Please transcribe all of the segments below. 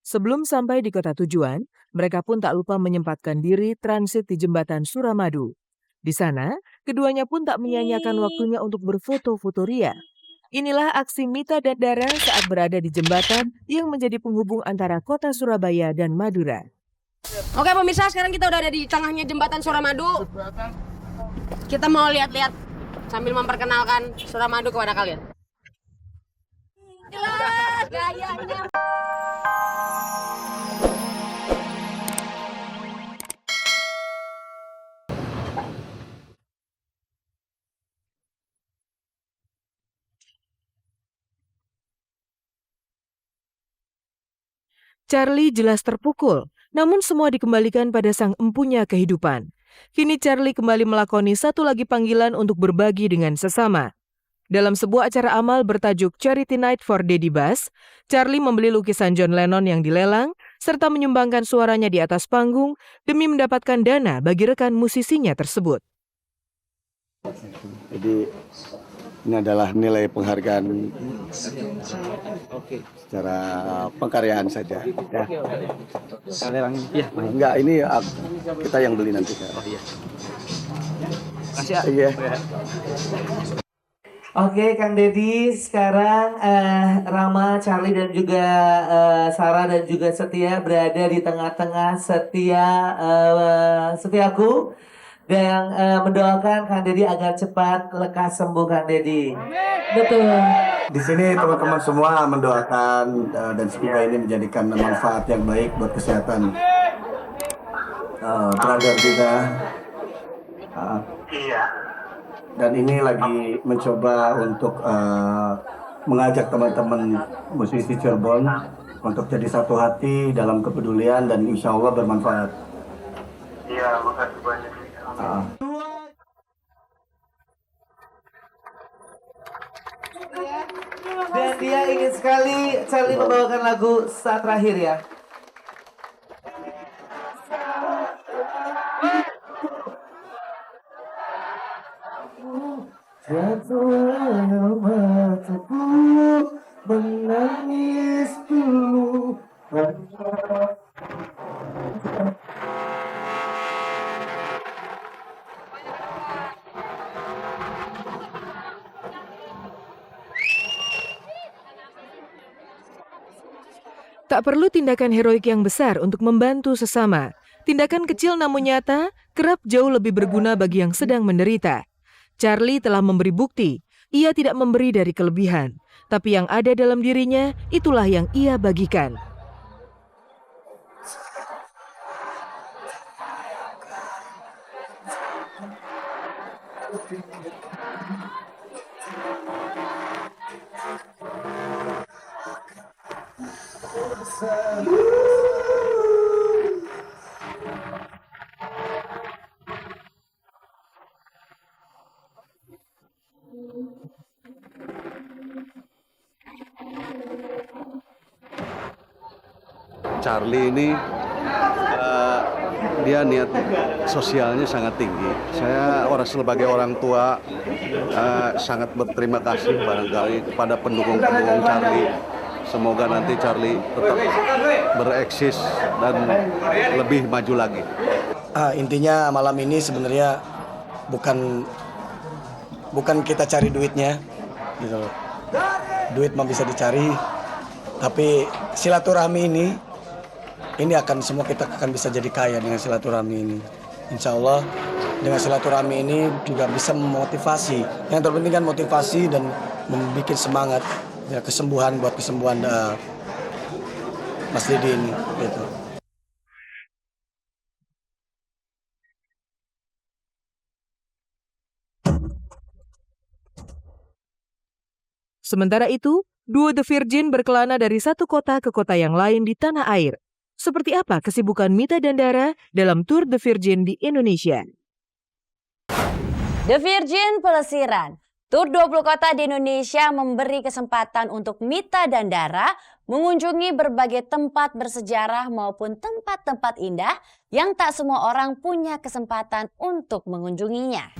Sebelum sampai di kota tujuan, mereka pun tak lupa menyempatkan diri transit di jembatan Suramadu. Di sana, keduanya pun tak menyia-nyiakan waktunya untuk berfoto-foto ria. Inilah aksi Mita dan Dara saat berada di jembatan yang menjadi penghubung antara kota Surabaya dan Madura. Oke pemirsa, sekarang kita udah ada di tengahnya jembatan Suramadu. Kita mau lihat-lihat sambil memperkenalkan Suramadu kepada kalian. Gayanya. Charlie jelas terpukul, namun semua dikembalikan pada sang empunya kehidupan. Kini Charlie kembali melakoni satu lagi panggilan untuk berbagi dengan sesama. Dalam sebuah acara amal bertajuk Charity Night for Daddy Bass, Charlie membeli lukisan John Lennon yang dilelang, serta menyumbangkan suaranya di atas panggung demi mendapatkan dana bagi rekan musisinya tersebut. Jadi ini adalah nilai penghargaan secara pengkaryaan saja. Ya. Enggak, ini kita yang beli nanti. Oh iya. Kasih ya. Iya. Oke, Kang Deddy, sekarang Rama, Charlie dan juga Sarah dan juga Setia berada di tengah-tengah Setiaku dan mendoakan Kang Deddy agar cepat lekas sembuh, Kang Deddy. Betul. Di sini teman-teman semua mendoakan dan semoga ini menjadikan manfaat yang baik buat kesehatan brother kita. Dan ini lagi mencoba untuk mengajak teman-teman musisi Cirebon untuk jadi satu hati dalam kepedulian dan insya Allah bermanfaat. Iya, makasih banyak. Dan dia ingin sekali Charlie membawakan lagu saat terakhir ya. Jatuhlah mataku menangis dulu. Tak perlu tindakan heroik yang besar untuk membantu sesama. Tindakan kecil namun nyata, kerap jauh lebih berguna bagi yang sedang menderita. Charlie telah memberi bukti, ia tidak memberi dari kelebihan, tapi yang ada dalam dirinya, itulah yang ia bagikan. Charlie ini dia niat sosialnya sangat tinggi. Saya sebagai orang tua sangat berterima kasih barangkali kepada pendukung-pendukung Charlie. Semoga nanti Charlie tetap bereksis dan lebih maju lagi. Intinya malam ini sebenarnya bukan kita cari duitnya, gitu. Duit mah bisa dicari, tapi silaturahmi ini akan semua kita akan bisa jadi kaya dengan silaturahmi ini. Insya Allah dengan silaturahmi ini juga bisa memotivasi. Yang terpenting kan motivasi dan membuat semangat ya, kesembuhan Mas Didi ini. Gitu. Sementara itu, duo The Virgin berkelana dari satu kota ke kota yang lain di tanah air. Seperti apa kesibukan Mita dan Dara dalam Tour The Virgin di Indonesia? The Virgin Pelesiran. Tour 20 kota di Indonesia memberi kesempatan untuk Mita dan Dara mengunjungi berbagai tempat bersejarah maupun tempat-tempat indah yang tak semua orang punya kesempatan untuk mengunjunginya.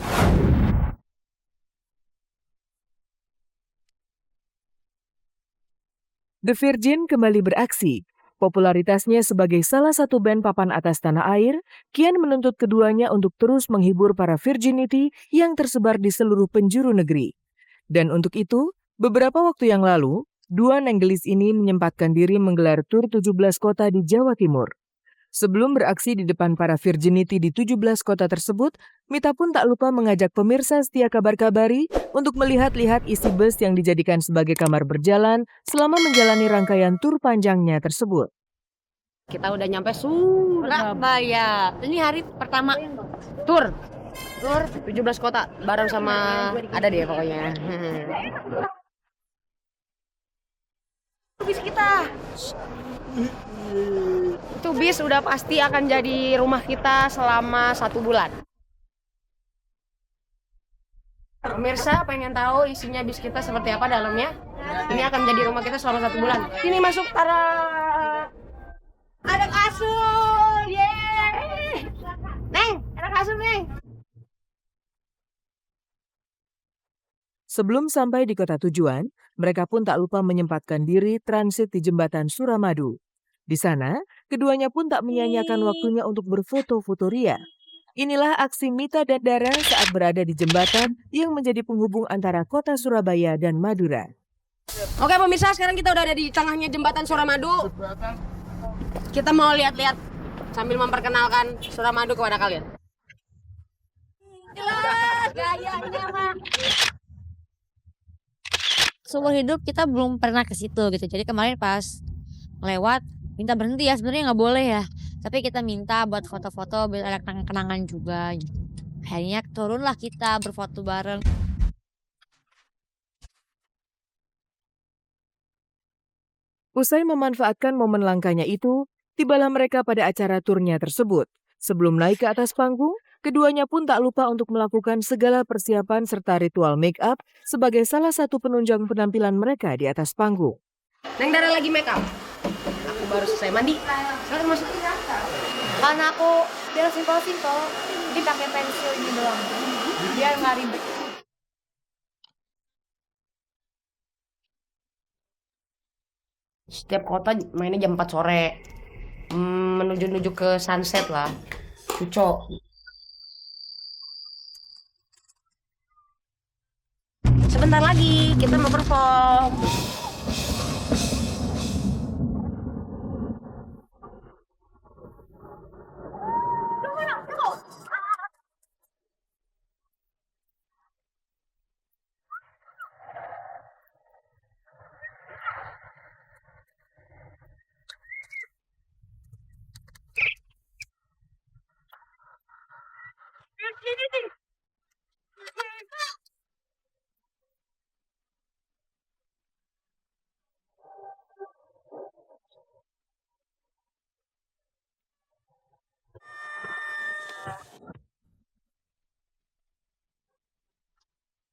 The Virgin kembali beraksi. Popularitasnya sebagai salah satu band papan atas tanah air, kian menuntut keduanya untuk terus menghibur para virginity yang tersebar di seluruh penjuru negeri. Dan untuk itu, beberapa waktu yang lalu, dua nenggelis ini menyempatkan diri menggelar tur 17 kota di Jawa Timur. Sebelum beraksi di depan para virginity di 17 kota tersebut, Mita pun tak lupa mengajak pemirsa setia Kabar Kabari untuk melihat-lihat isi bus yang dijadikan sebagai kamar berjalan selama menjalani rangkaian tur panjangnya tersebut. Kita udah nyampe Surabaya. Ini hari pertama tur 17 kota bareng sama ada deh pokoknya. Bis kita. Itu bis udah pasti akan jadi rumah kita selama 1 bulan. Pemirsa pengen tahu isinya bis kita seperti apa dalamnya? Ini akan jadi rumah kita selama 1 bulan. Ini masuk Tara. Ada kasur, yeay! Neng, ada kasur, Neng. Sebelum sampai di kota tujuan, mereka pun tak lupa menyempatkan diri transit di jembatan Suramadu. Di sana, keduanya pun tak menyia-nyiakan waktunya untuk berfoto-foto ria. Inilah aksi Mita dan Dara saat berada di jembatan yang menjadi penghubung antara kota Surabaya dan Madura. Oke pemirsa, sekarang kita udah ada di tengahnya jembatan Suramadu. Kita mau lihat-lihat sambil memperkenalkan Suramadu kepada kalian. Jelas gayanya, Mak. Seumur hidup kita belum pernah ke situ gitu. Jadi kemarin pas lewat minta berhenti ya, sebenarnya nggak boleh ya. Tapi kita minta buat foto-foto biar ada kenangan juga. Gitu. Akhirnya turunlah kita berfoto bareng. Usai memanfaatkan momen langkanya itu, tibalah mereka pada acara turnya tersebut. Sebelum naik ke atas panggung, keduanya pun tak lupa untuk melakukan segala persiapan serta ritual make up sebagai salah satu penunjang penampilan mereka di atas panggung. Neng Dara lagi make up. Aku baru selesai mandi. Sekarang masuk. Karena aku biar simpel-simpel, jadi pakai pensil ini doang. Biar nggak ribet. Setiap kota mainnya jam 4 sore. Menuju ke sunset lah. Pucuk. Sebentar lagi kita mau perform.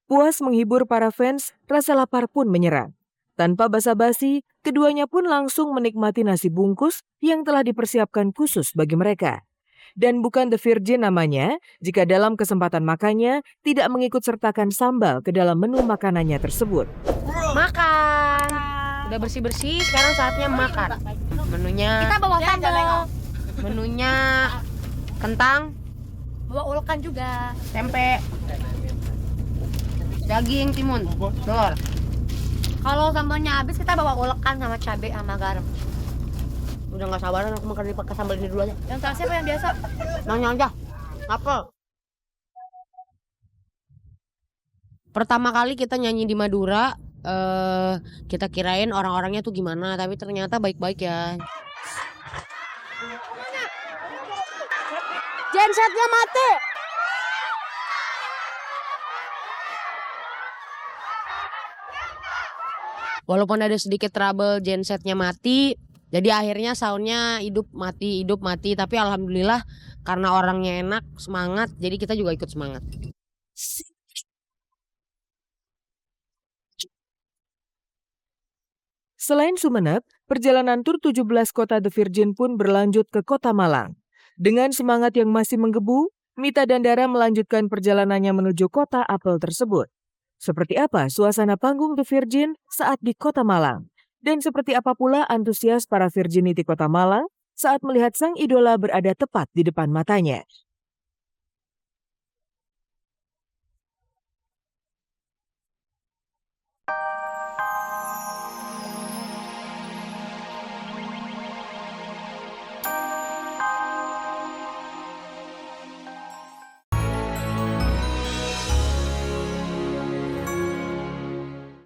Puas menghibur para fans, rasa lapar pun menyerang. Tanpa basa-basi, keduanya pun langsung menikmati nasi bungkus yang telah dipersiapkan khusus bagi mereka. Dan bukan The Virgin namanya, jika dalam kesempatan makannya tidak mengikut sertakan sambal ke dalam menu makanannya tersebut. Makan. Udah bersih-bersih, sekarang saatnya makan. Menunya Kita bawa sambal, menunya kentang, bawa ulekan juga. tempe, daging timun, telur. Kalau sambalnya habis kita bawa ulekan sama cabai sama garam. Udah nggak sabaran aku makan pakai sambal ini dulu aja. Yang terakhir apa yang biasa? Nanya aja. Apel. Pertama kali kita nyanyi di Madura, kita kirain orang-orangnya tuh gimana, tapi ternyata baik-baik ya. Gensetnya mati. Walaupun ada sedikit trouble gensetnya mati, jadi akhirnya soundnya hidup mati, tapi alhamdulillah karena orangnya enak, semangat, jadi kita juga ikut semangat. Selain Sumeneb, perjalanan tur 17 kota The Virgin pun berlanjut ke Kota Malang. Dengan semangat yang masih menggebu, Mita dan Dara melanjutkan perjalanannya menuju kota apel tersebut. Seperti apa suasana panggung The Virgin saat di Kota Malang? Dan seperti apa pula antusias para Virginity Kota Malang saat melihat sang idola berada tepat di depan matanya.